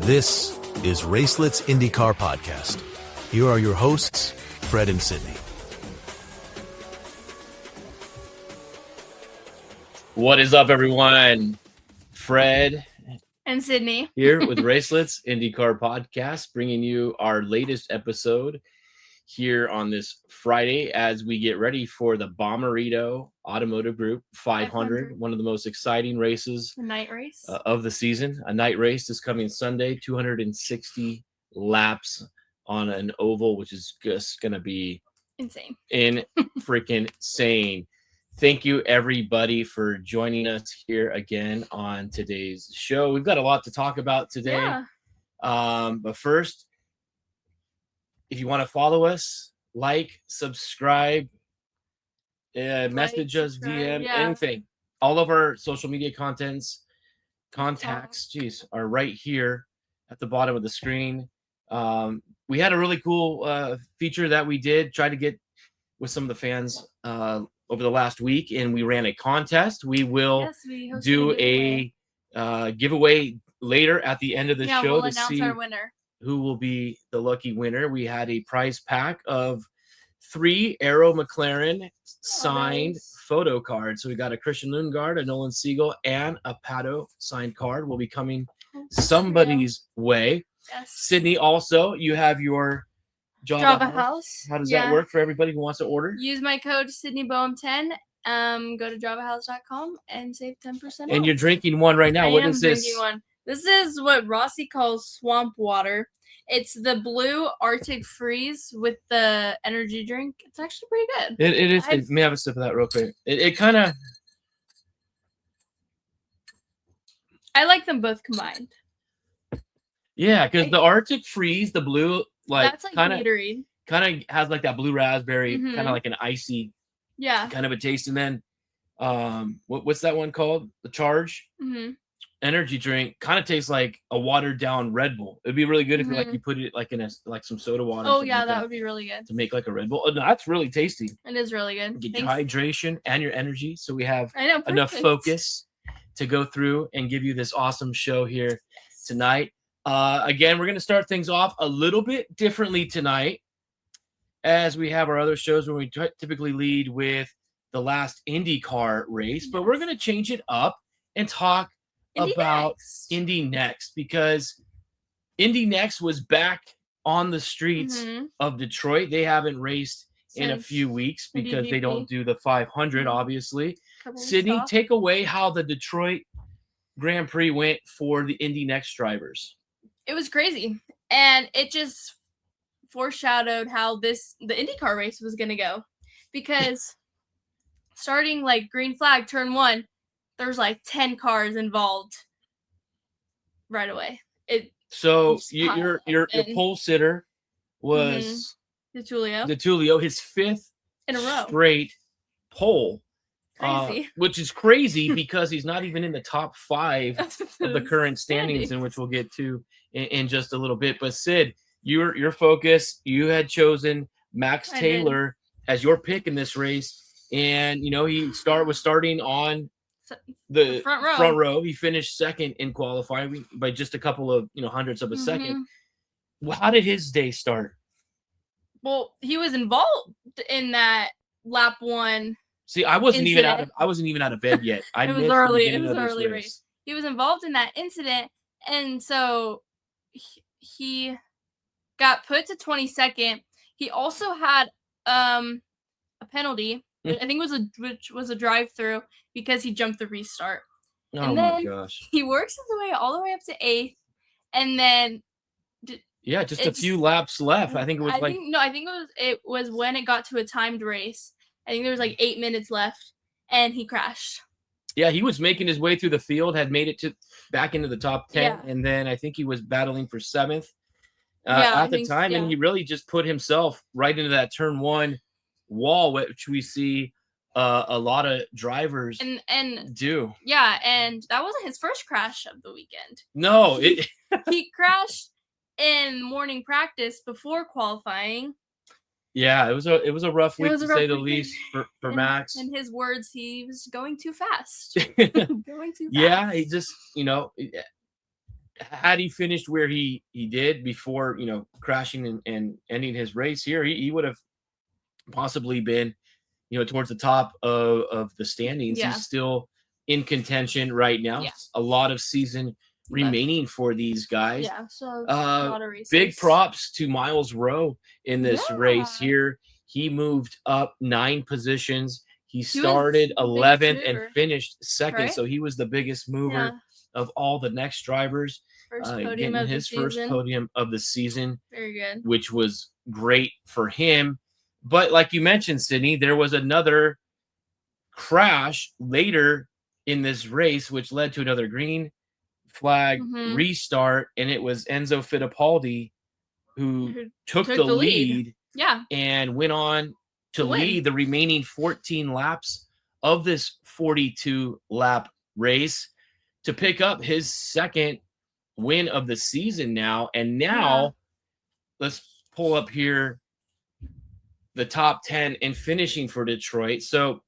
This is Racelets INDYCAR podcast. Here are your hosts, Fred and Syd. What is up, everyone? Fred and Sydney here with Racelets INDYCAR podcast, bringing you our latest episode here on this Friday as we get ready for the Bommarito Automotive Group 500, one of the most exciting races, a night race of the season. A night race is coming Sunday, 260 laps on an oval, which is just going to be insane. Freaking insane. Thank you, everybody, for joining us here again on today's show. We've got a lot to talk about today. Yeah. But first, if you want to follow us, like, subscribe, message us, DM, anything. All of our social media contacts, are right here at the bottom of the screen. We had a really cool feature that we did try to get with some of the fans over the last week, and we ran a contest. We will do a giveaway later at the end of the show to see our winner. Who will be the lucky winner. We had a prize pack of 3 Aero McLaren signed photo cards. So we got a Christian Lundgaard, a Nolan Siegel, and a Pato signed card will be coming somebody's way. Yes. Sydney, also, you have your Java House. How does that work for everybody who wants to order? Use my code SydneyBoehm10. Go to javahouse.com and save 10% off. And you're drinking one right now. What is this? One. This is what Rossi calls swamp water. It's the blue Arctic Freeze with the energy drink. It's actually pretty good. It is. Let me have a sip of that real quick. It kind of... I like them both combined. Yeah, because the Arctic Freeze, the blue, that's like Gatorade. Kind of has like that blue raspberry, kind of like an icy, kind of a taste. And then, what's that one called? The Charge energy drink kind of tastes like a watered down Red Bull. It'd be really good if you put it like in some soda water. Oh yeah, that would be really good to make like a Red Bull. Oh, no, that's really tasty. It is really good. Get your hydration and your energy, so we have enough focus to go through and give you this awesome show here tonight. Again, we're going to start things off a little bit differently tonight, as we have our other shows where we typically lead with the last IndyCar race, but we're going to change it up and talk about IndyNXT, because IndyNXT was back on the streets of Detroit. They haven't raced in a few weeks because they don't do the 500, obviously. Sydney, take away how the Detroit Grand Prix went for the IndyNXT drivers. It was crazy, and it just foreshadowed how the IndyCar race was going to go, because starting like green flag turn 1, there's like 10 cars involved right away. So your pole sitter was DeTulio, his 5th in a row straight pole. Crazy. Which is crazy because he's not even in the top 5 of the current standings, in which we'll get to in just a little bit. But Sid, your focus, you had chosen Max Taylor as your pick in this race, and he was starting on the front row. He finished second in qualifying by just a couple of hundredths of a second. Well, how did his day start? Well, he was involved in that lap 1. See, I wasn't even out of bed yet. It was early race. He was involved in that incident, and so he got put to 22nd. He also had a penalty. I think which was a drive-through, because he jumped the restart. And then my gosh! He works his way all the way up to 8th, and then just a few laps left. I think it was I think it was when it got to a timed race. I think there was like 8 minutes left, and he crashed. Yeah, he was making his way through the field, had made it back into the top 10, and then I think he was battling for 7th at the time, and he really just put himself right into that turn 1 wall, which we see a lot of drivers do. Yeah, and that wasn't his first crash of the weekend. No, he crashed in morning practice before qualifying. Yeah, it was a rough week, to say the least, for Max. In his words, he was going too fast. Yeah, he just, had he finished where he did before, crashing and ending his race here, he would have possibly been, towards the top of the standings. Yeah. He's still in contention right now. Yeah. A lot of season remaining for these guys. Yeah, so a lot of races. Big props to Miles Rowe in this race here. He moved up 9 positions. He started 11th and finished 2nd, right? So he was the biggest mover of all the next drivers. Getting his first podium of the season. Very good. Which was great for him. But like you mentioned, Sydney, there was another crash later in this race, which led to another green flag restart, and it was Enzo Fittipaldi who took the lead. Yeah. And went on to lead the remaining 14 laps of this 42-lap race to pick up his second win of the season now. And now let's pull up here the top 10 in finishing for Detroit. So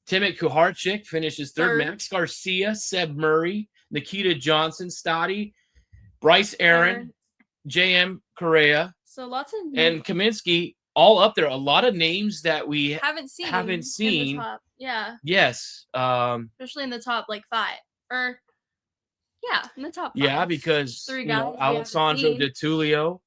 Timothy Kuharczyk finishes third. Max Garcia, Seb Murray, Nikita Johnson, Stoddy, Bryce Aaron, J.M. Correa, so lots of and Kaminsky, all up there. A lot of names that we haven't seen. In the top. Yeah. Yes. Especially in the top 5. Or in the top 5. Yeah, because 3 guys Alessandro De Tullio,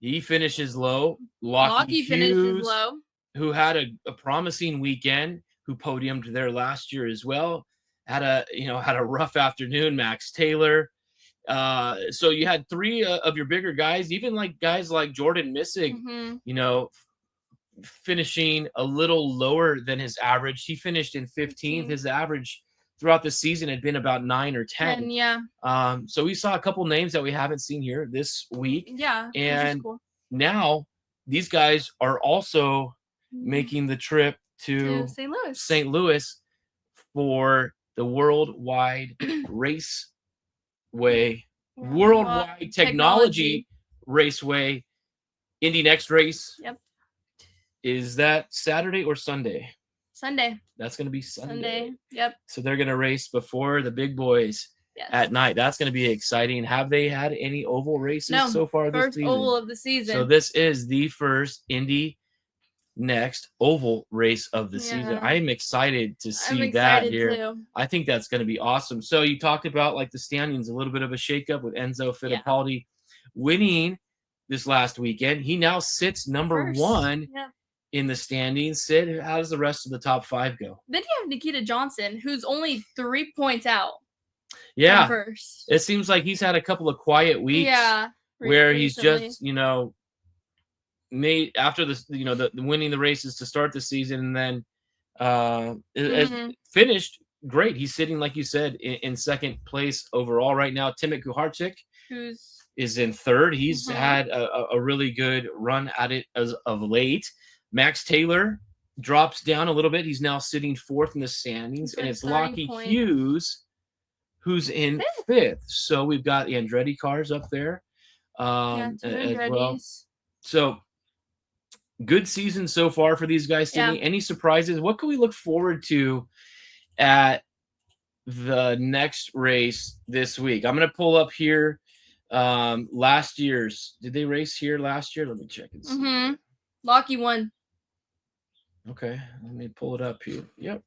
he finishes low. Lockie finishes low. Who had a promising weekend, who podiumed there last year as well. Had a rough afternoon. Max Taylor. So you had 3 of your bigger guys, even guys like Jordan Missig, finishing a little lower than his average. He finished in 15th. His average throughout the season had been about 9 or 10. So we saw a couple names that we haven't seen here this week. Yeah. And cool. Now these guys are also making the trip to St. Louis for the Worldwide Worldwide Technology Raceway IndyNXT race. Yep. Is that Saturday or Sunday? Sunday. That's going to be Sunday. Yep. So they're going to race before the big boys at night. That's going to be exciting. Have they had any oval races so far this season? First oval of the season. So this is the first IndyNXT oval race of the season. I am excited to see that here. Too. I think that's going to be awesome. So you talked about the standings, a little bit of a shakeup with Enzo Fittipaldi winning this last weekend. He now sits number 1 in the standings. Sid, how does the rest of the top 5 go? Then you have Nikita Johnson, who's only 3 points out. Yeah. First. It seems like he's had a couple of quiet weeks. Yeah. Where he's just, made after the winning the races to start the season, and then finished great. He's sitting, like you said, in second place overall right now. Timothy Kuharczyk, is in third. He's had a really good run at it as of late. Max Taylor drops down a little bit. He's now sitting 4th in the standings, and it's Lockie Hughes who's in 5th. So we've got the Andretti cars up there as well. So good season so far for these guys. Sydney, any surprises? What can we look forward to at the next race this week? I'm going to pull up here last year's. Did they race here last year? Let me check and see. Lockie won. Okay, let me pull it up here. Yep.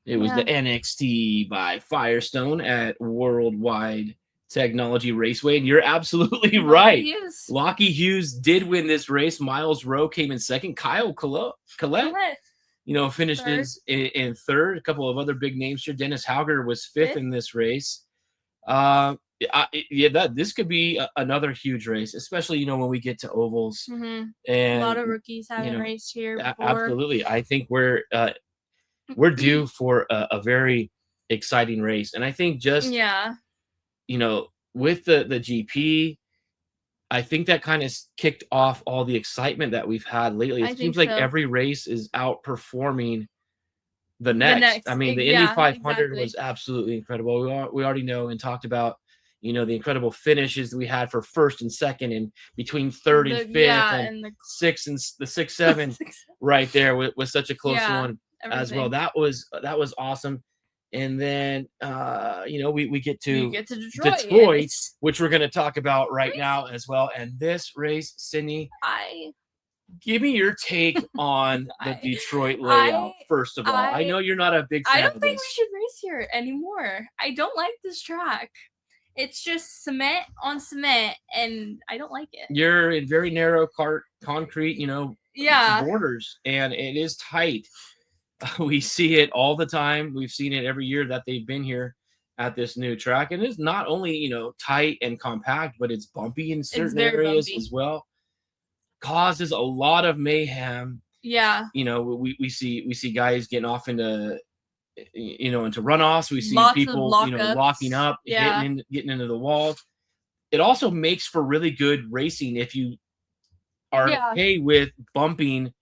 It was the NXT by Firestone at Worldwide Technology Raceway, and you're absolutely right. Lockie Hughes did win this race. Miles Rowe came in second. Kyle Collette, finished in third. A couple of other big names here. Dennis Hauger was fifth in this race. This could be another huge race, especially when we get to ovals. And a lot of rookies haven't raced here before. Absolutely, I think we're due for a very exciting race, and I think just with the GP, I think that kind of kicked off all the excitement that we've had lately. It seems like every race is outperforming the next. I mean, the Indy 500 was absolutely incredible. We already know and talked about, the incredible finishes that we had for first and second, and between third and fifth, and the 6 and the 6, 7 right there was such a close one as well. That was awesome. And then, we get to Detroit, which we're going to talk about right now as well. And this race, Sydney, give me your take on the Detroit layout, first of all. I know you're not a big fan I of don't think this. we should race here anymore. I don't like this track. It's just cement on cement, and I don't like it. You're in very narrow concrete, borders, and it is tight. We see it all the time. We've seen it every year that they've been here at this new track. And it's not only, tight and compact, but it's bumpy in certain areas as well. Causes a lot of mayhem. Yeah. We see guys getting off into runoffs. We see people, locking up, getting into the walls. It also makes for really good racing if you are okay with bumping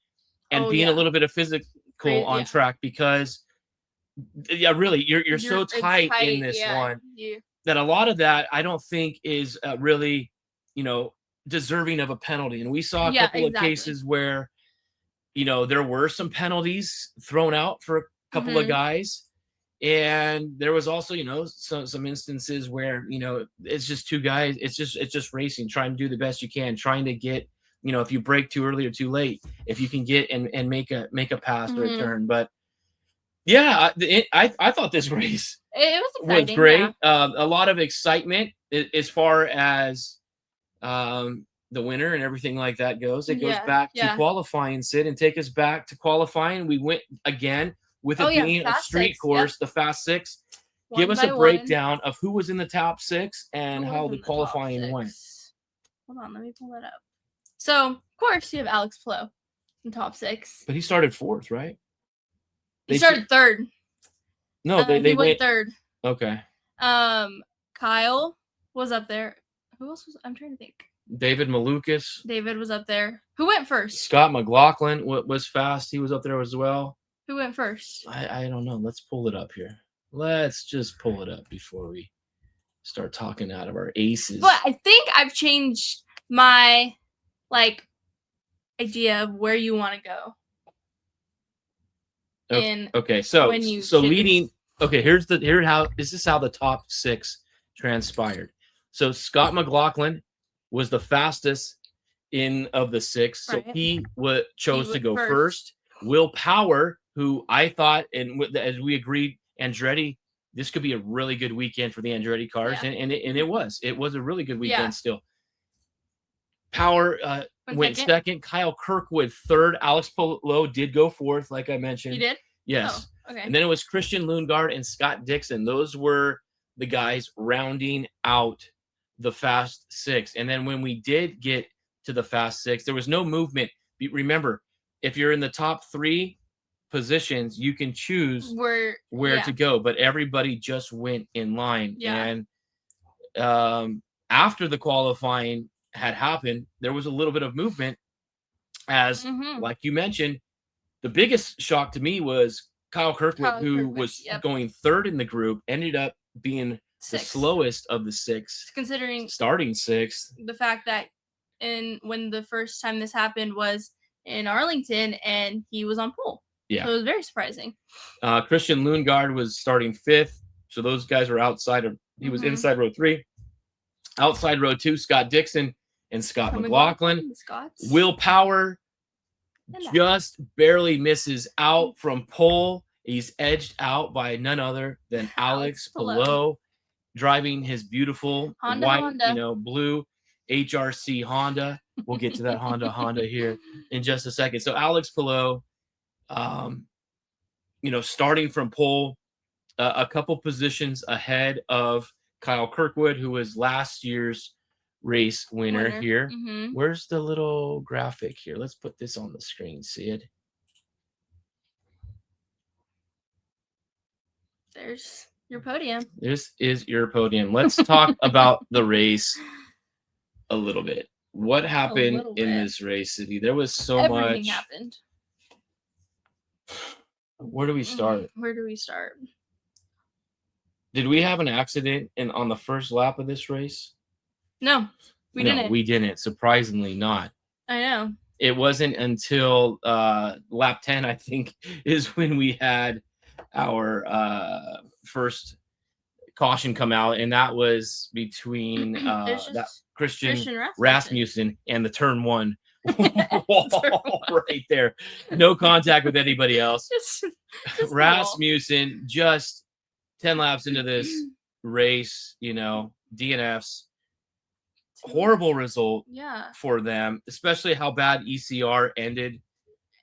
and being a little bit of physical on track, because really you're so tight in this one that a lot of that I don't think is really deserving of a penalty. And we saw a couple of cases where there were some penalties thrown out for a couple of guys, and there was also some instances where it's just two guys, it's just racing, trying to do the best you can, trying to get if you break too early or too late, if you can get and make a pass or a turn. But I thought this race was great. A lot of excitement as far as the winner and everything like that goes. It goes back to qualifying, Sid, and take us back to qualifying. We went again with it being a street course, the Fast Six. Give us a breakdown of who was in the top six and how the qualifying went. Hold on, let me pull that up. So, of course, you have Alex Palou in top six. But he started fourth, right? He started third. No, they went third. Okay. Kyle was up there. Who else was? I'm trying to think. David Malukas. David was up there. Who went first? Scott McLaughlin was fast. He was up there as well. Who went first? I don't know. Let's pull it up here. Let's just pull it up before we start talking out of our aces. But I think I've changed my idea of where you want to go. Okay, so leading. Okay, this is how the top six transpired. So Scott McLaughlin was the fastest of the six, so he chose to go first. Will Power, who I thought, and as we agreed, Andretti, this could be a really good weekend for the Andretti cars, and it was a really good weekend still. Power went second. Kyle Kirkwood third. Alex Palou did go fourth, like I mentioned. You did? Yes. Oh, okay. And then it was Christian Lundgaard and Scott Dixon. Those were the guys rounding out the Fast Six. And then when we did get to the Fast Six, there was no movement. Remember, if you're in the top three positions, you can choose where to go, but everybody just went in line. And after the qualifying had happened, there was a little bit of movement as like you mentioned, the biggest shock to me was Kyle Kirkwood, who was going third in the group, ended up being the slowest of the six, considering starting sixth. The fact that when the first time this happened was in Arlington and he was on pole. Yeah. So it was very surprising. Christian Lundgaard was starting fifth. So those guys were he was inside row three. Outside row two, Scott Dixon and Scott McLaughlin. Will Power just barely misses out from pole. He's edged out by none other than Alex Palou, driving his beautiful Honda. Blue HRC Honda. We'll get to that Honda here in just a second. So Alex Palou, starting from pole, a couple positions ahead of Kyle Kirkwood, who was last year's race winner here. Where's the little graphic here? Let's put this on the screen, Sid. There's your podium. This is your podium. Let's talk about the race a little bit. What happened in this race, City? There was Everything much. Happened. Where do we start? Did we have an accident on the first lap of this race? No, we didn't. We didn't. Surprisingly not. I know. It wasn't until lap 10, I think, is when we had our first caution come out, and that was between that Christian Rasmussen and the turn one wall right there. No contact with anybody else. Just Rasmussen just 10 laps into this race, DNFs. Horrible result for them, especially how bad ECR ended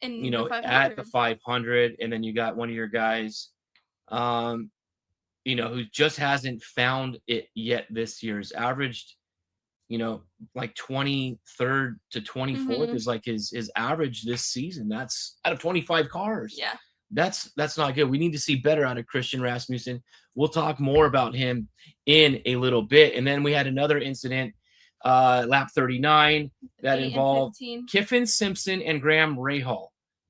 at the 500. And then you got one of your guys who just hasn't found it yet this year. Has averaged, like 23rd to 24th is like his average this season. That's out of 25 cars. Yeah. That's not good. We need to see better out of Christian Rasmussen. We'll talk more about him in a little bit. And then we had another incident, lap 39, that involved Kiffin Simpson and Graham Rahal.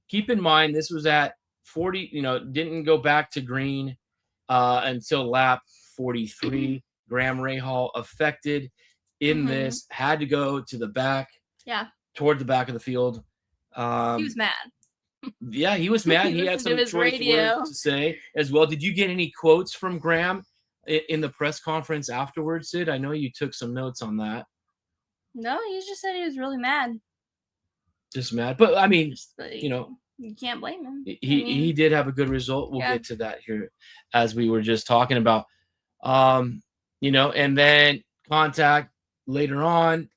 Keep in mind, this was at 40, didn't go back to green until lap 43. Graham Rahal affected in this, had to go to the back, toward the back of the field. He was mad. Yeah, he was mad. He had some choice words to say as well. Did you get any quotes from Graham in the press conference afterwards, Sid? I know you took some notes on that. No, he just said he was really mad. Just mad. But, I mean, you can't blame him. He did have a good result. We'll get to that here as we were just talking about. And then contact later on,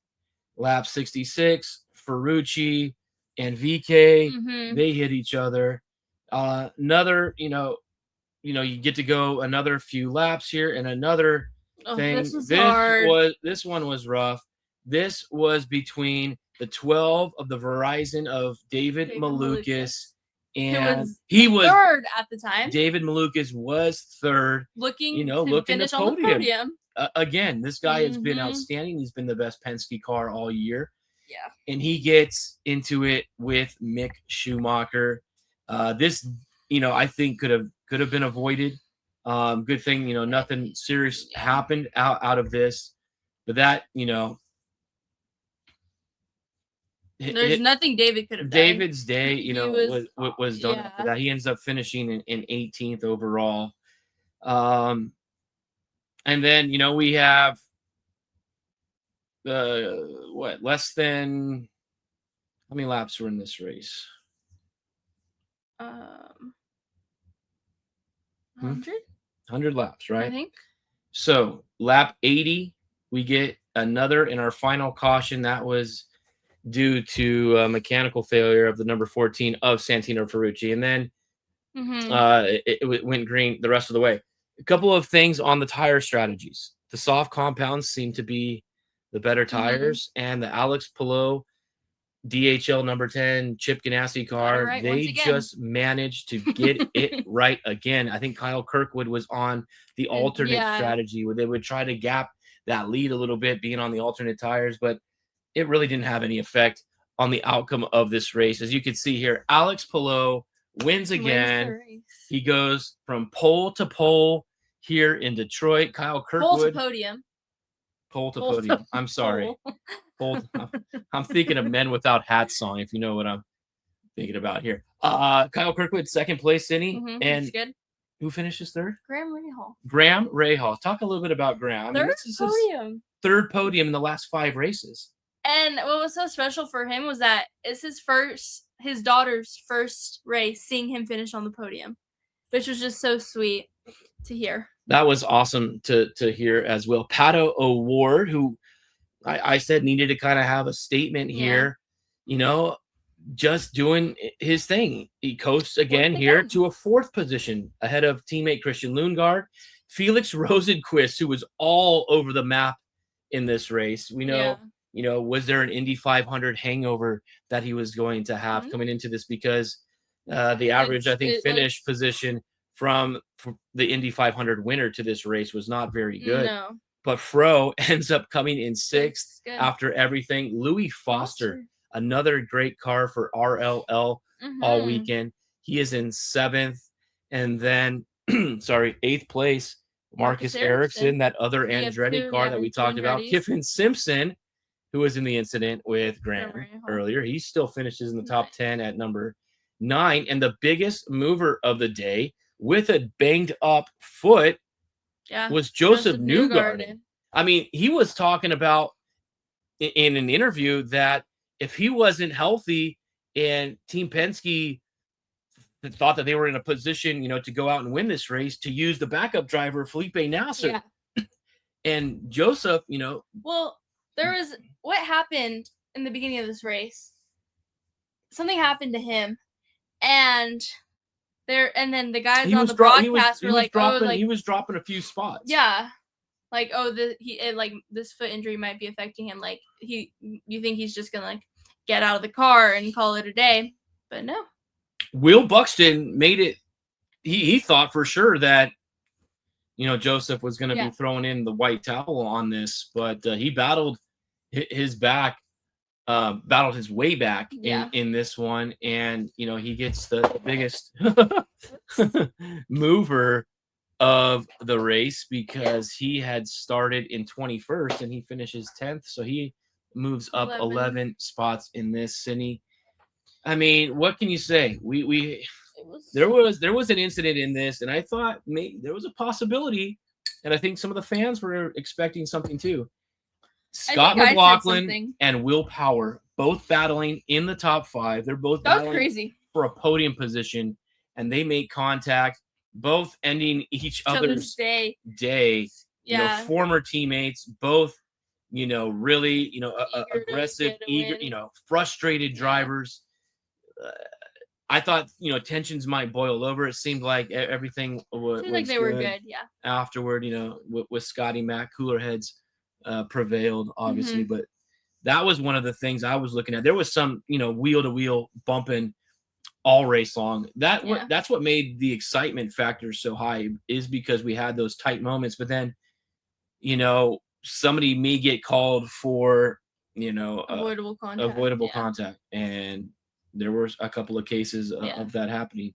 lap 66, Ferrucci and VK, they hit each other. Another, you get to go another few laps here, and another thing. This one was rough. This was between the 12 of the Verizon of David Malukas, and he was third at the time. David Malukas was third, looking to finish on the podium. Again, this guy has been outstanding. He's been the best Penske car all year. Yeah. And he gets into it with Mick Schumacher. This, I think could have been avoided. Good thing, nothing serious happened out of this. But that, there's nothing David could have done. David's day, was done after that. He ends up finishing in 18th overall. And then, we have less than how many laps were in this race? 100 laps, right? I think. So lap 80, we get another in our final caution. That was due to a mechanical failure of the number 14 of Santino Ferrucci. And then it went green the rest of the way. A couple of things on the tire strategies. The soft compounds seem to be the better tires, and the Alex Palou DHL number 10 Chip Ganassi car, they just managed to get it right again. I think Kyle Kirkwood was on the alternate strategy where they would try to gap that lead a little bit being on the alternate tires, but it really didn't have any effect on the outcome of this race. As you can see here, Alex Palou wins again. He goes from pole to pole here in Detroit. Kyle Kirkwood. Pole to podium. I'm sorry. I'm thinking of Men Without Hats song, if you know what I'm thinking about here. Kyle Kirkwood, second place, Cindy. And good. Who finishes third? Graham Rahal. Talk a little bit about Graham. This is podium. Third podium in the last 5 races. And what was so special for him was that it's his daughter's first race, seeing him finish on the podium, which was just so sweet to hear. That was awesome to hear as well. Pato O'Ward, who I said needed to kind of have a statement here, just doing his thing. He coasts again here to a 4th position ahead of teammate Christian Lundgaard. Felix Rosenqvist, who was all over the map in this race. We know, was there an Indy 500 hangover that he was going to have coming into this, because the average, finish position from the Indy 500 winner to this race was not very good. No. But Fro ends up coming in 6th after everything. Louis Foster, another great car for RLL all weekend. He is in 7th. And then, 8th place, Marcus Ericsson, that other Andretti car that we talked about. Kiffin Simpson, who was in the incident with Graham earlier. He still finishes in the top 10 at number 9. And the biggest mover of the day with a banged up foot was Joseph Newgarden. I mean, he was talking about in an interview that if he wasn't healthy and Team Penske thought that they were in a position, to go out and win this race, to use the backup driver, Felipe Nasser. Yeah. And Joseph, Well, there was what happened in the beginning of this race. Something happened to him, and then the guys on the broadcast were like, he was dropping a few spots. Yeah. Like, this foot injury might be affecting him. Like, you think he's just gonna get out of the car and call it a day, but no. Will Buxton made it. He thought for sure that Joseph was going to be throwing in the white towel on this, but he battled his way back in this one, and he gets the biggest mover of the race because he had started in 21st and he finishes 10th, so he moves up 11 spots in this. Cindy, I mean, what can you say? There was an incident in this, and I thought maybe there was a possibility, and I think some of the fans were expecting something too. Scott McLaughlin and Will Power both battling in the top 5. They're both battling for a podium position, and they make contact, both ending each other's day. Yeah. Former teammates, both really aggressive, eager, frustrated drivers. I thought, tensions might boil over. It seemed like everything was like they were good, yeah. Afterward, with Scotty Mac, cooler heads prevailed, obviously. Mm-hmm. But that was one of the things I was looking at. There was some, wheel-to-wheel bumping all race long. That's what made the excitement factor so high, is because we had those tight moments. But then, somebody may get called for, avoidable contact. And there were a couple of cases of that happening.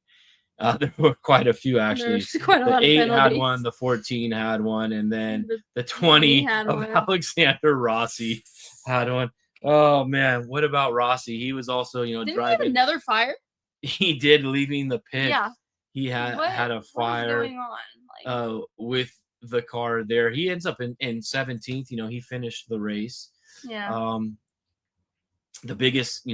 There were quite a few, actually. The 8 had one, the 14 had one, and then the 20 of Alexander Rossi had one. Oh, man. What about Rossi? He was also, Didn't driving. He have another fire? He did, leaving the pit. Yeah. He had a fire what is going on? with the car there. He ends up in 17th. He finished the race. Yeah. The biggest,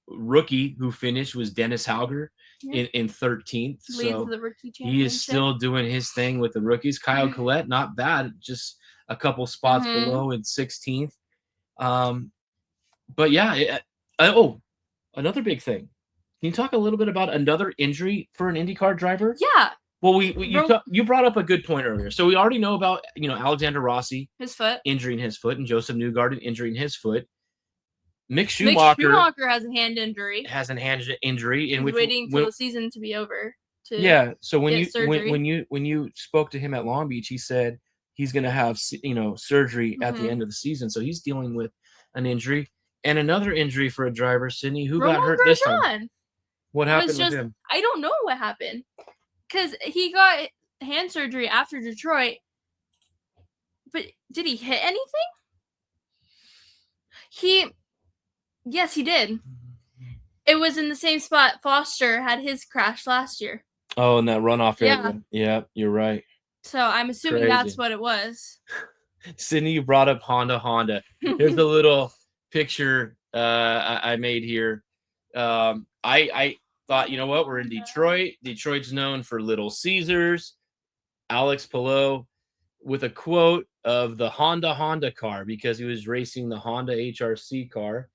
rookie who finished was Dennis Hauger in 13th. So the rookie championship. He is still doing his thing with the rookies. Kyle Collette, not bad, just a couple spots below in 16th. But yeah, another big thing. Can you talk a little bit about another injury for an IndyCar driver? Yeah. Well, you brought up a good point earlier. So we already know about, Alexander Rossi, his foot, injuring his foot, and Joseph Newgarden injuring his foot. Mick Schumacher has a hand injury. And he's waiting for the season to be over. So when you spoke to him at Long Beach, he said he's going to have surgery at the end of the season. So he's dealing with an injury and another injury for a driver, Sydney, who got hurt this time. What happened with him? I don't know what happened, because he got hand surgery after Detroit. But did he hit anything? Yes, he did. It was in the same spot Foster had his crash last year. Oh, in that runoff area. Yeah, you're right. So I'm assuming that's what it was. Sydney, you brought up Honda. Here's a little picture I made here. I thought, we're in Detroit. Detroit's known for Little Caesars. Alex Palou with a quote of the Honda car, because he was racing the Honda HRC car.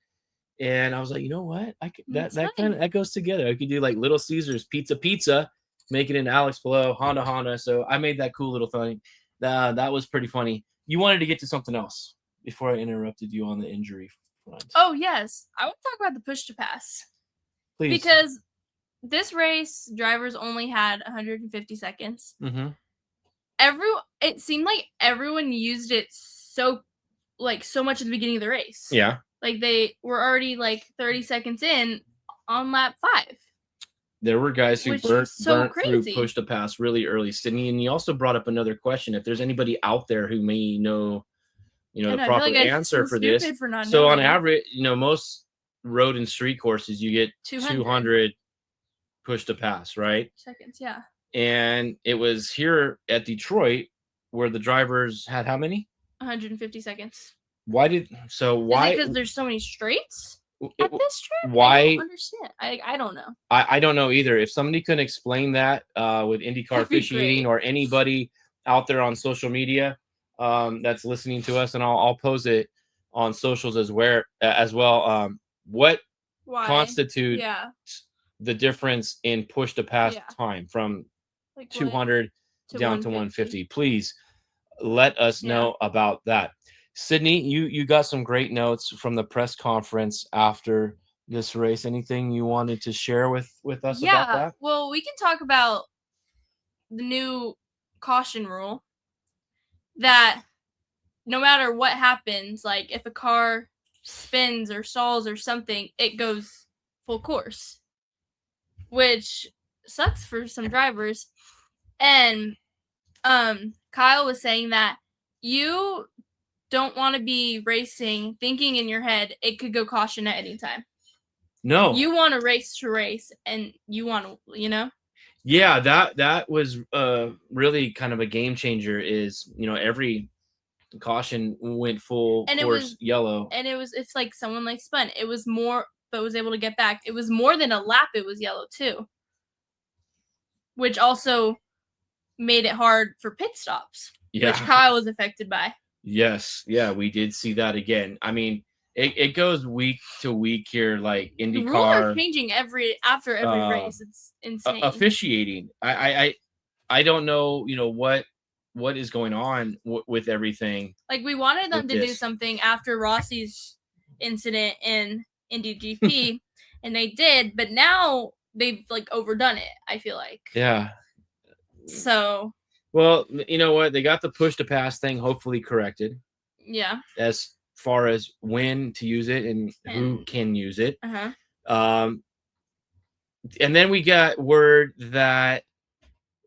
And I was like, you know what? That goes together. I could do like Little Caesars pizza, make it into Alex Palou, Honda. So I made that cool little thing. That was pretty funny. You wanted to get to something else before I interrupted you on the injury front. Oh, yes. I want to talk about the push to pass. Please. Because this race, drivers only had 150 seconds. Mm-hmm. It seemed like everyone used it so much at the beginning of the race. Yeah. Like, they were already 30 seconds in on lap 5. There were guys who burnt through push to pass really early, Sydney. And you also brought up another question. If there's anybody out there who may know, the proper answer for this. So on average, most road and street courses, you get 200 push to pass, right? Seconds, yeah. And it was here at Detroit where the drivers had how many? 150 seconds. Why? Is it because there's so many straights at this track? Why? I don't understand. I don't know. I don't know either. If somebody could explain that with IndyCar officiating or anybody out there on social media that's listening to us, and I'll post it on socials as well. What constitutes the difference in push to pass time from 200 down to 150? Please let us know about that. Sydney, you got some great notes from the press conference after this race. Anything you wanted to share with us about that? Well, we can talk about the new caution rule that no matter what happens, like if a car spins or stalls or something, it goes full course, which sucks for some drivers. And Kyle was saying that you don't want to be racing thinking in your head it could go caution at any time. No. You want to race and you want to, Yeah, that was really kind of a game changer is, every caution went full course yellow. And it's like someone like spun. It was more, but was able to get back. It was more than a lap. It was yellow too. Which also made it hard for pit stops. Yeah. Which Kyle was affected by. Yes. Yeah, we did see that again. I mean, it goes week to week here, like IndyCar. The rules are changing after every race. It's insane. Officiating. I don't know, what is going on with everything. Like we wanted them to do something after Rossi's incident in Indy GP, and they did, but now they've like overdone it, I feel like. Yeah. So. Well, you know what? They got the push to pass thing hopefully corrected. Yeah. As far as when to use it and who can use it. And then we got word that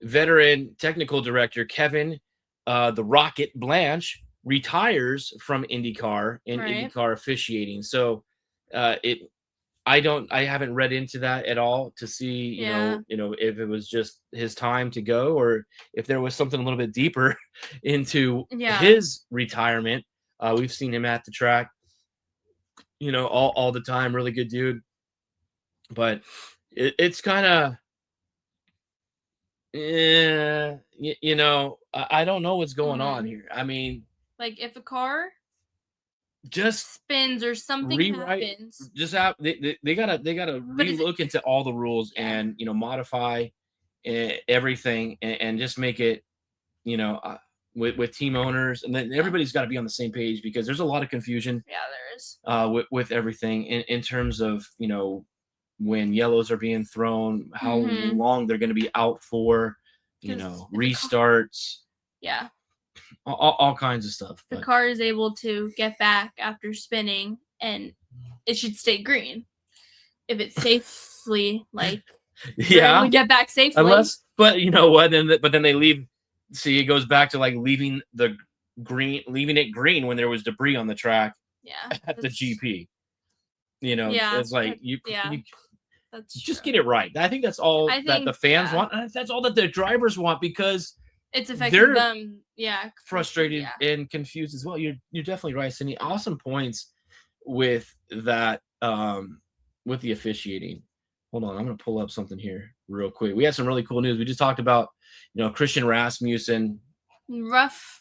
veteran technical director Kevin the Rocket Blanche retires from IndyCar and IndyCar officiating. So I haven't read into that at all to see, you know, if it was just his time to go or if there was something a little bit deeper into his retirement. We've seen him at the track, all the time. Really good dude. But it's kind of, I don't know what's going on here. I mean, like if a car just spins or something happens, just they gotta relook into all the rules and modify everything and just make it with team owners, and then everybody's got to be on the same page because there's a lot of confusion. Yeah, there is. With everything in terms of when yellows are being thrown, how long they're going to be out for, restarts. Yeah. All kinds of stuff. The car is able to get back after spinning, and it should stay green if it's safely get back safely. But you know what? Then they leave. See, it goes back to like leaving it green when there was debris on the track. Yeah. At the GP. It's like you just get it right. I think that's all that the fans want. That's all that the drivers want because it's affecting them. Yeah. Frustrated and confused as well. You're definitely right, Cindy. Awesome points with that, with the officiating. Hold on, I'm going to pull up something here real quick. We had some really cool news. We just talked about, Christian Rasmussen. Rough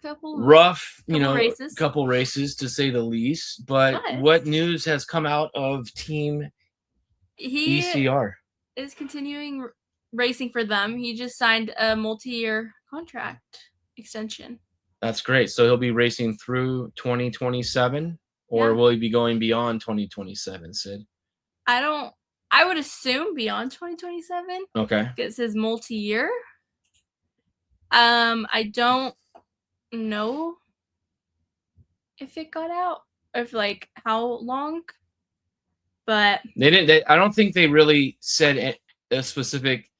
couple. Races. Couple races to say the least. But what news has come out of Team ECR? Is continuing racing for them. He just signed a multi-year contract extension. That's great. So he'll be racing through 2027, or will he be going beyond 2027, Sid? I would assume beyond 2027. Okay. It says multi-year. I don't know if it got out, or if how long, but they didn't. I don't think they really said a specific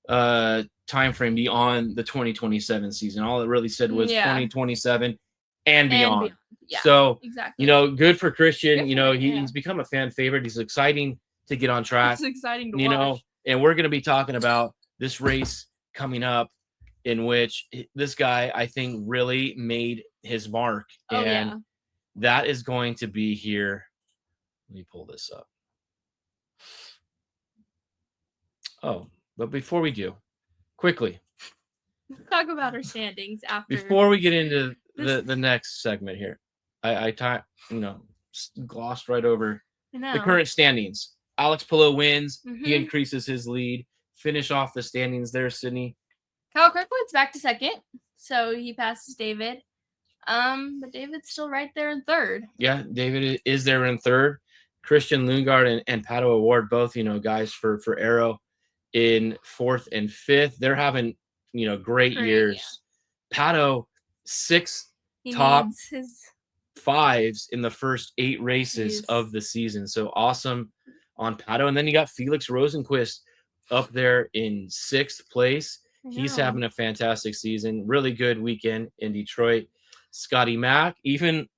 time frame beyond the 2027 season. All it really said was 2027 and beyond. Yeah, so exactly. Good for Christian. He's become a fan favorite. He's exciting to get on track. It's exciting to watch. And we're going to be talking about this race coming up in which this guy, I think, really made his mark. And that is going to be here. Let me pull this up. Oh, but before we do, quickly. Talk about our standings after. Before we get into the next segment here, I glossed right over the current standings. Alex Palou wins. He increases his lead. Finish off the standings there, Sydney. Kyle Kirkwood's back to second, so he passes David. But David's still right there in third. Yeah, David is there in third. Christian Lundgaard and Pato O'Ward, both, guys for Arrow in fourth and fifth. They're having, great years. Yeah. Pato, 6 top fives in the first 8 races of the season. So awesome on Pato. And then you got Felix Rosenquist up there in 6th place. He's having a fantastic season. Really good weekend in Detroit. Scotty Mack, even,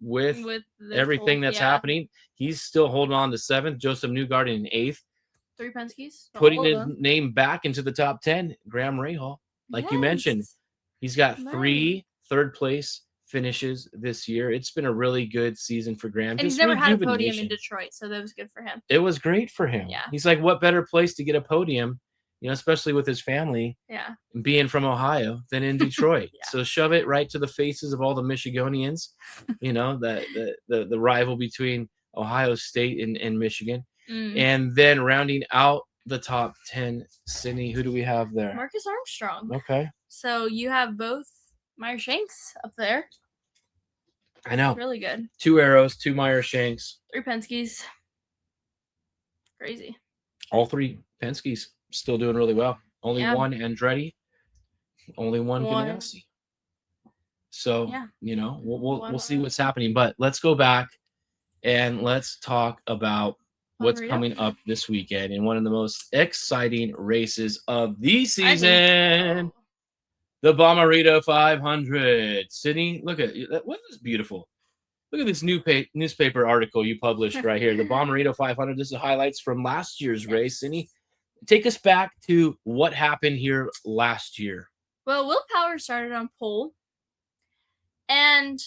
with everything that's happening, he's still holding on to 7th. Joseph Newgarden in 8th. 3 Penske's. Putting his name back into the top 10. Graham Rahal, like you mentioned, he's got 3 third-place finishes this year. It's been a really good season for Graham. And he's never had a podium in Detroit, so that was good for him. It was great for him. Yeah. He's like, what better place to get a podium, especially with his family, being from Ohio, than in Detroit. So shove it right to the faces of all the Michigonians, the rival between Ohio State and Michigan. And then rounding out the top 10, Sydney, who do we have there? Marcus Armstrong. Okay. So you have both Meyer Shanks up there. I know. Really good. 2 Arrows, 2 Meyer Shanks. 3 Penske's. Crazy. All 3 Penske's still doing really well. Only 1 Andretti. Only 1 Ganassi. So, we'll see what's happening. But let's go back and let's talk about what's coming up this weekend in one of the most exciting races of the season. The Bommarito 500. Sydney, look at that. What is beautiful? Look at this newspaper article you published right here. The Bommarito 500. This is highlights from last year's race. Sydney, take us back to what happened here last year. Well, Will Power started on pole, and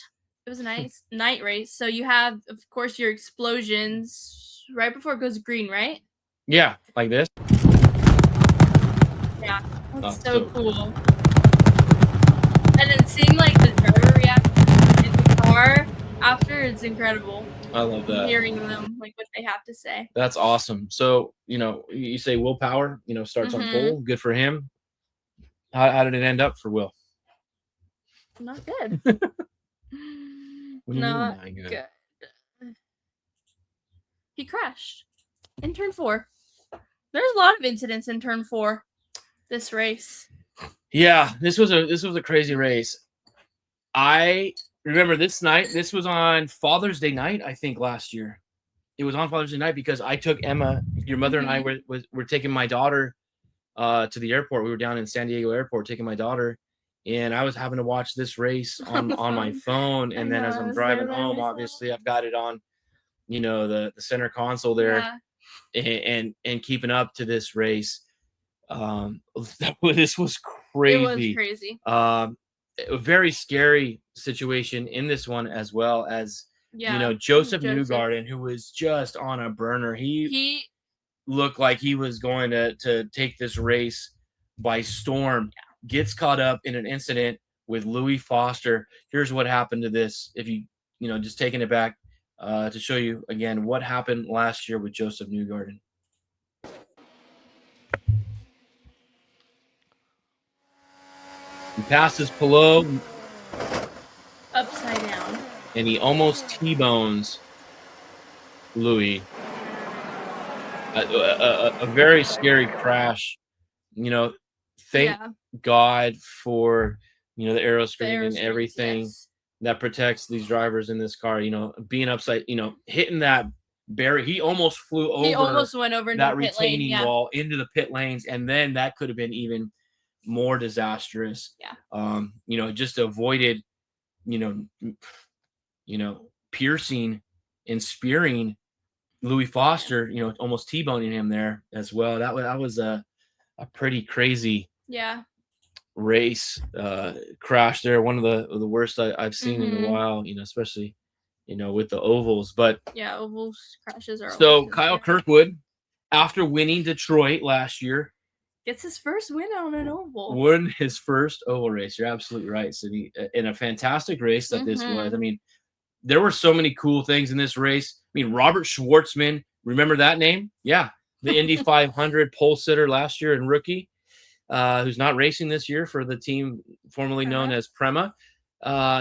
it was a nice night race. So you have, of course, your explosions right before it goes green, right? Yeah, like this. Yeah, that's so cool. And then seeing the driver reaction in the car after, it's incredible. I love that. Hearing them, what they have to say. That's awesome. So, you say Will Power, starts on pole. Good for him. How did it end up for Will? Not good. Not good. He crashed in turn 4. There's a lot of incidents in turn 4 this race. Yeah, this was a crazy race. I remember this night. This was on Father's Day night, I think, last year. It was on Father's Day night because I took Emma, your mother, and I were taking my daughter to the airport. We were down in San Diego Airport taking my daughter, and I was having to watch this race on my phone. And then as I'm driving home, obviously I've got it on, the center console there, and keeping up to this race. This was crazy. It was crazy. A very scary situation in this one, as well as Joseph Newgarden, who was just on a burner. He looked like he was going to take this race by storm. Gets caught up in an incident with Louis Foster. Here's what happened to this. If you just taking it back to show you again what happened last year with Joseph Newgarden. He passes Palou upside down, and he almost T-bones Louis. A very scary crash. Thank God for the aero screen and everything that protects these drivers in this car. Being upside, hitting that barrier. He almost flew over. He almost went over that retaining wall into the pit lanes, and then that could have been even more disastrous. Just avoided piercing and spearing Louis Foster, almost T-boning him there as well. That was a pretty crazy race crash there. One of the worst I've seen in a while, especially, with the ovals. But yeah, ovals crashes are so Kyle Kirkwood, after winning Detroit last year, gets his first win on an oval. Won his first oval race. You're absolutely right, Sydney. In a fantastic race that this was. I mean, there were so many cool things in this race. I mean, Robert Schwartzman, remember that name? Yeah. The Indy 500 pole sitter last year and rookie, who's not racing this year for the team formerly known as Prema.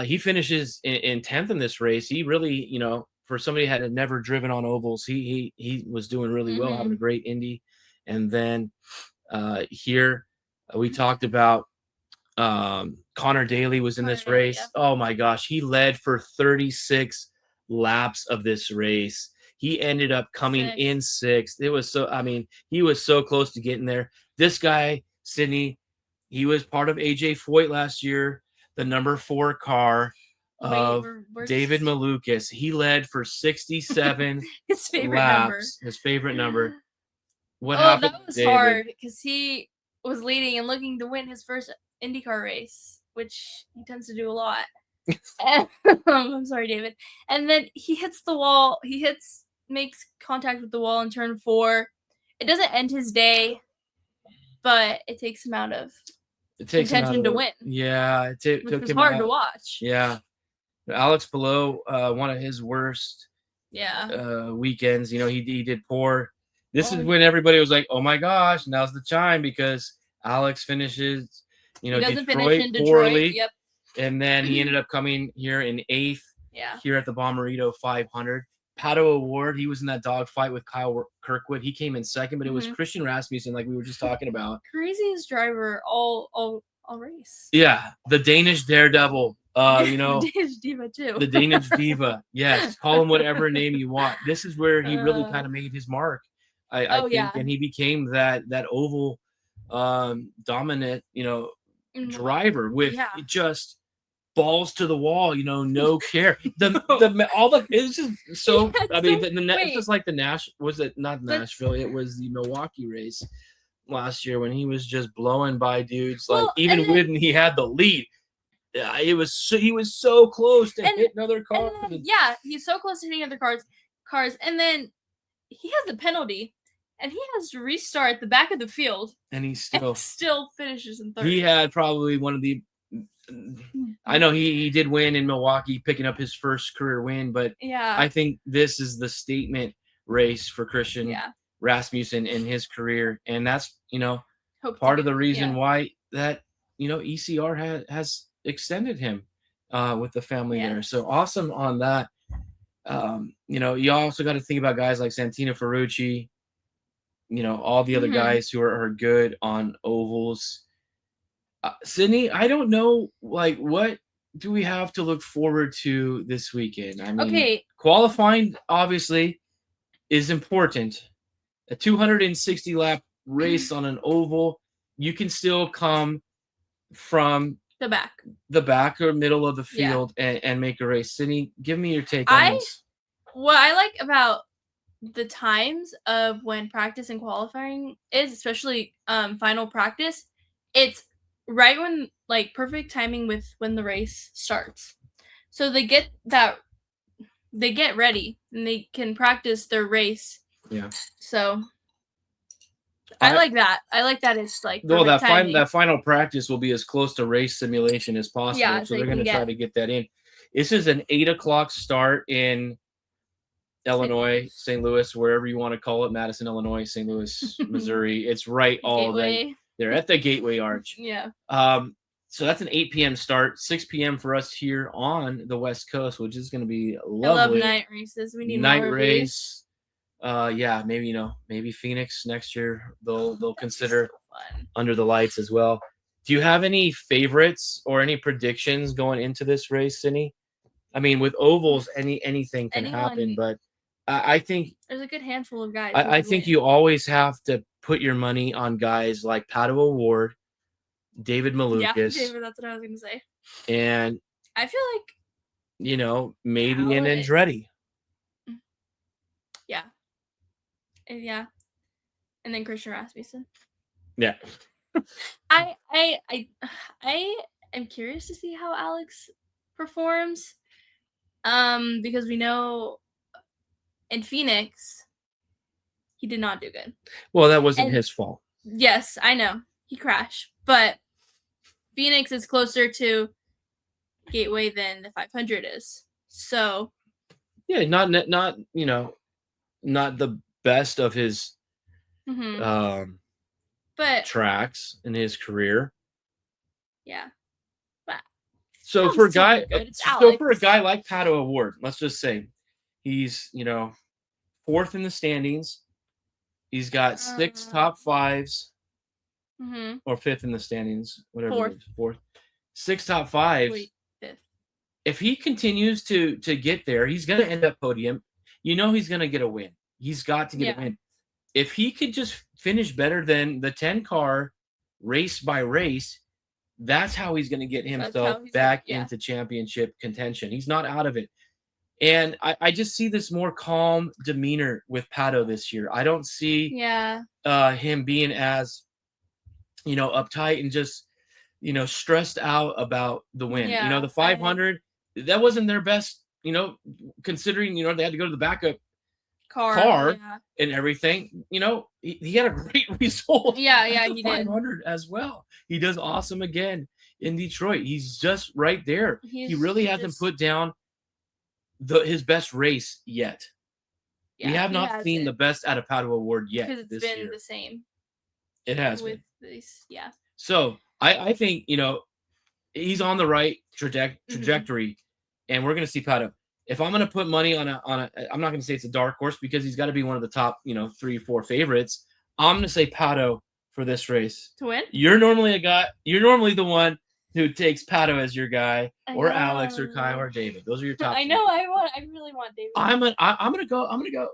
He finishes in 10th in this race. He really, for somebody who had never driven on ovals, he was doing really well, having a great Indy. And then here we talked about Connor Daly was in this race. Yeah. Oh my gosh, he led for 36 laps of this race. He ended up coming in sixth. It was so, I mean, he was so close to getting there. This guy, Sydney, he was part of AJ Foyt last year, the number 4 car of David Malukas. He led for 67 his favorite laps. Number. His favorite number. What happened? That was hard because he was leading and looking to win his first IndyCar race, which he tends to do a lot. I'm sorry, David. And then he hits the wall. Makes contact with the wall in turn 4. It doesn't end his day, but it takes him out of contention to win. Yeah, which was hard to watch. Yeah, Alex Palou, one of his worst weekends. He did poor. This is when everybody was like, "Oh my gosh, now's the time," because Alex finishes, Detroit poorly. Yep. And then he ended up coming here in 8th. Yeah. Here at the Bommarito 500. Pato Award, he was in that dogfight with Kyle Kirkwood. He came in 2nd, but it was Christian Rasmussen, like we were just talking about. Craziest driver all race. Yeah, the Danish daredevil. The Danish diva too. The Danish diva. Yes, call him whatever name you want. This is where he really kind of made his mark. I think, and he became that oval dominant, driver with just balls to the wall, no care. It's just so. I mean, it's just like the was it not Nashville? It was the Milwaukee race last year when he was just blowing by dudes. Like even when he had the lead, he was so close to hitting other cars. He's so close to hitting other cars, and then he has the penalty. And he has to restart the back of the field. And he still finishes in 3rd. He had probably one of the I know he did win in Milwaukee, picking up his first career win, but I think this is the statement race for Christian Rasmussen in his career. And that's, part of the reason why that, ECR has extended him with the family there. So awesome on that. You also got to think about guys like Santino Ferrucci, all the other guys who are good on ovals. Sydney, I don't know, what do we have to look forward to this weekend? I mean, qualifying obviously is important. A 260 lap race on an oval, you can still come from the back or middle of the field and make a race. Sydney, give me your take on this. What I like about the times of when practice and qualifying is, especially final practice, it's right when perfect timing with when the race starts. So they get ready and they can practice their race. Yeah. So I like that. I like that it's that final practice will be as close to race simulation as possible. Yeah, so they're going to try to get that in. This is an 8:00 start in Illinois, St. Louis, wherever you want to call it, Madison, Illinois, St. Louis, Missouri. It's right all day. They're at the Gateway Arch. Yeah. So that's an 8 p.m. start, 6 p.m. for us here on the West Coast, which is going to be lovely. I love night races. We need night more race. Maybe Phoenix next year. They'll consider under the lights as well. Do you have any favorites or any predictions going into this race, Sydney? I mean, with ovals, anything can happen, but I think there's a good handful of guys. I think you always have to put your money on guys like Pato Award, David Malukas. Yeah, David, that's what I was going to say. And I feel like, maybe an Andretti. Yeah. Yeah. And then Christian Rasmussen. Yeah. I am curious to see how Alex performs. Because we know in Phoenix he did not do good. Well, that wasn't his fault. Yes, I know. He crashed. But Phoenix is closer to Gateway than the 500 is. So yeah, not not the best of his but tracks in his career. Yeah. But so for a guy like Pato O'Ward, let's just say he's, fourth in the standings. He's got 6 top 5s. Or fifth in the standings, whatever. Fourth. 6 top 5s. Wait, fifth. If he continues to get there, he's going to end up podium. He's going to get a win. He's got to get a win. If he could just finish better than the 10 car race by race, that's how he's going to get himself back into championship contention. He's not out of it. And I just see this more calm demeanor with Pato this year. I don't see him being as, uptight and just, stressed out about the win. The 500, that wasn't their best, considering, they had to go to the backup car and everything. He had a great result. Yeah, he 500 did as well. He does awesome again in Detroit. He's just right there. He really hasn't put down his best race yet. We have not seen the best out of Pato O'Ward yet. Because it's been the same. It has with been. This, So I think he's on the right trajectory, and we're going to see Pato. If I'm going to put money on a, I'm not going to say it's a dark horse because he's got to be one of the top 3 or 4 favorites. I'm going to say Pato for this race to win. You're normally the one who takes Pato as your guy, or Alex, or Kyle, or David. Those are your top. I know. I really want David. I'm gonna go.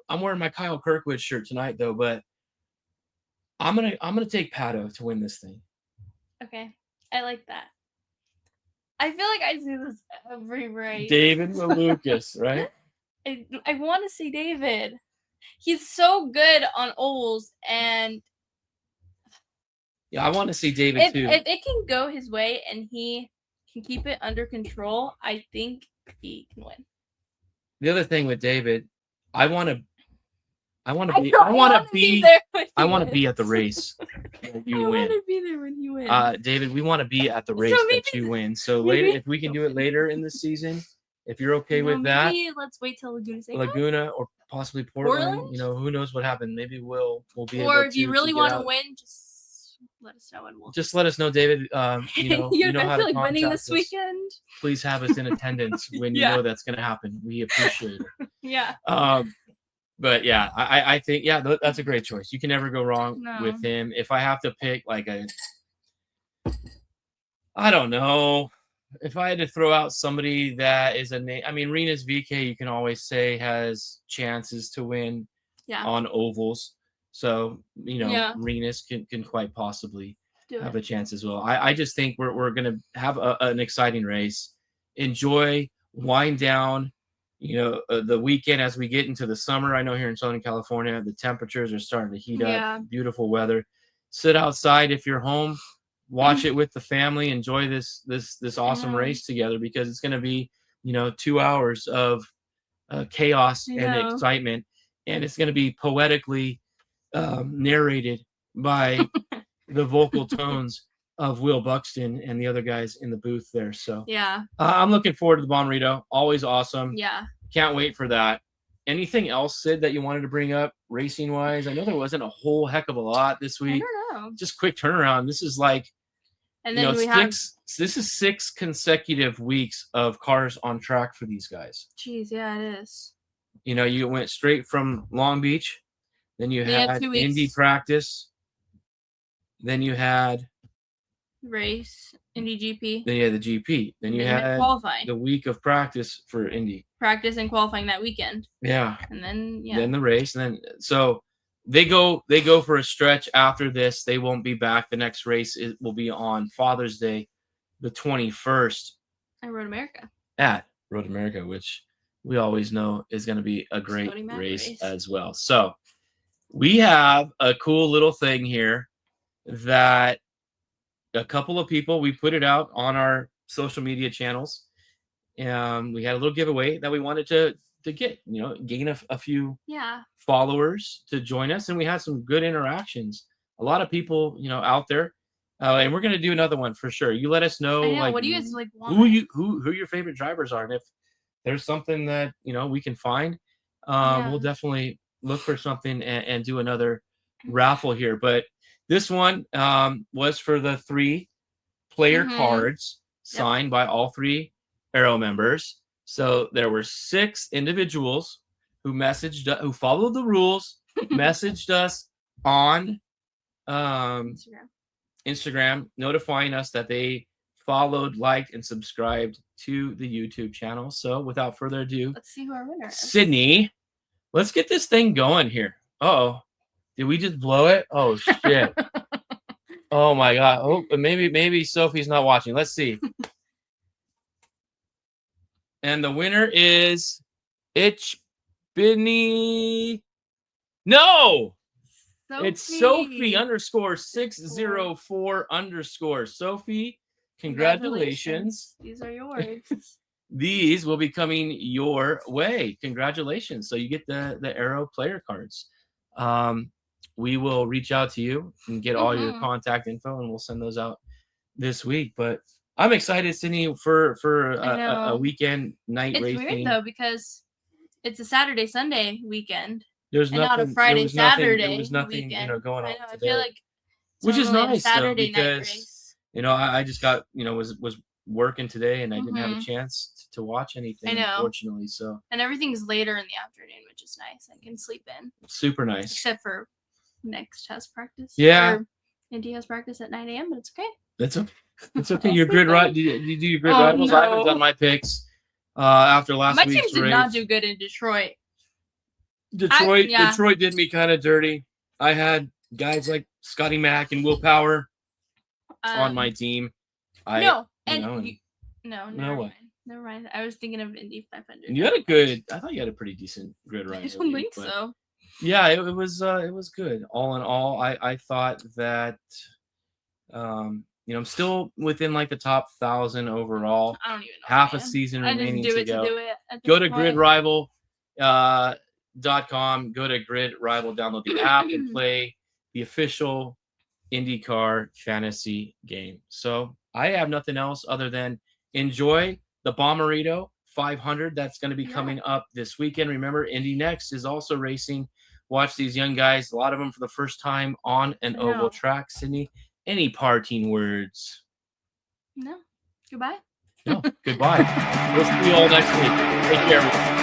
I'm wearing my Kyle Kirkwood shirt tonight though, but I'm gonna take Pato to win this thing. Okay, I like that. I feel like I do this every race. David Malukas, right? I want to see David. He's so good on ovals, and yeah, I want to see David too. If it can go his way and he can keep it under control, I think he can win. The other thing with David, I want to be at the race when you win. I want to be there when he wins. David, we want to be at the race that you win. So later, if we can do it later in the season, if you're okay with that, let's wait till Laguna or possibly Portland. Who knows what happened? Maybe we'll be. Or if you really want to win, just let us know and we'll. Just let us know, David. You know how to like winning contact this us. Weekend. Please have us in attendance when you know that's going to happen. We appreciate it. Yeah. But yeah, I think that's a great choice. You can never go wrong with him. If I have to pick I don't know. If I had to throw out somebody that is a name, I mean, Rinus VeeKay, you can always say has chances to win on ovals. So, Rinus can quite possibly have a chance as well. I just think we're going to have an exciting race. Enjoy, wind down, the weekend as we get into the summer. I know here in Southern California, the temperatures are starting to heat up. Beautiful weather. Sit outside if you're home. Watch it with the family. Enjoy this awesome race together because it's going to be, 2 hours of chaos and excitement, and it's going to be poetically narrated by the vocal tones of Will Buxton and the other guys in the booth there. So I'm looking forward to the Bommarito. Always awesome. Yeah. Can't wait for that. Anything else, Sid, that you wanted to bring up racing wise? I know there wasn't a whole heck of a lot this week. I don't know. Just quick turnaround. This is and then this is 6 consecutive weeks of cars on track for these guys. Jeez, yeah, it is. You went straight from Long Beach, then you had Indy practice, then you had race, Indy GP. Then you had the GP. Then you had qualifying. The week of practice for Indy. Practice and qualifying that weekend. Yeah. And then Then the race, and then so they go for a stretch after this. They won't be back. The next race will be on Father's Day, the 21st. At Road America. At Road America, which we always know is going to be a great race as well. So we have a cool little thing here that a couple of people, we put it out on our social media channels. We had a little giveaway that we wanted to get, gain a few followers to join us, and we had some good interactions. A lot of people, out there, and we're gonna do another one for sure. You let us know, like, what do you guys like want? who your favorite drivers are, and if there's something that we can find, we'll definitely look for something and do another raffle here. But this one was for the 3 player cards signed by all 3 Arrow members. So there were 6 individuals who who followed the rules, messaged us on Instagram, notifying us that they followed, liked, and subscribed to the YouTube channel. So without further ado, let's see who our winner is. Sydney, let's get this thing going here. Uh-oh. Did we just blow it? Oh, shit. Oh, my God. Oh, maybe Sophie's not watching. Let's see. And the winner is Itchbinny. No! Sophie. It's Sophie _604 _. Sophie, congratulations. These are yours. These will be coming your way. Congratulations. So you get the Arrow player cards. We will reach out to you and get all your contact info, and we'll send those out this week. But I'm excited, Sydney, for a weekend night race. It's weird though, because it's a Saturday Sunday weekend. There's nothing, not a Friday Saturday. There was nothing weekend. Going on I today, feel like which is nice Saturday though, night because race. I just got was working today, and I didn't have a chance to watch anything, unfortunately. So and everything's later in the afternoon, which is nice. I can sleep in. Super nice, except for next has practice. Yeah, Indy has practice at 9 a.m., but it's okay. It's okay. Your grid ride. Do you do your grid rivals? No. I haven't done my picks after last week's race. My team did not do good in Detroit. Detroit did me kind of dirty. I had guys like Scotty Mack and Will Power on my team. Never mind. I was thinking of Indy 500. You had I thought you had a pretty decent grid ride. I don't think so. Yeah, it was good. All in all, I thought that I'm still within like the top 1,000 overall. I don't even know. Half a season remaining to go. Go to GridRival.com. Go to Grid Rival, download the app, and play the official IndyCar fantasy game. So I have nothing else other than enjoy the Bommarito 500 that's going to be coming up this weekend. Remember, IndyNXT is also racing. Watch these young guys, a lot of them for the first time on an oval track. Sydney, any parting words? No. Goodbye. No. Goodbye. We'll see you all next week. Take care, everyone.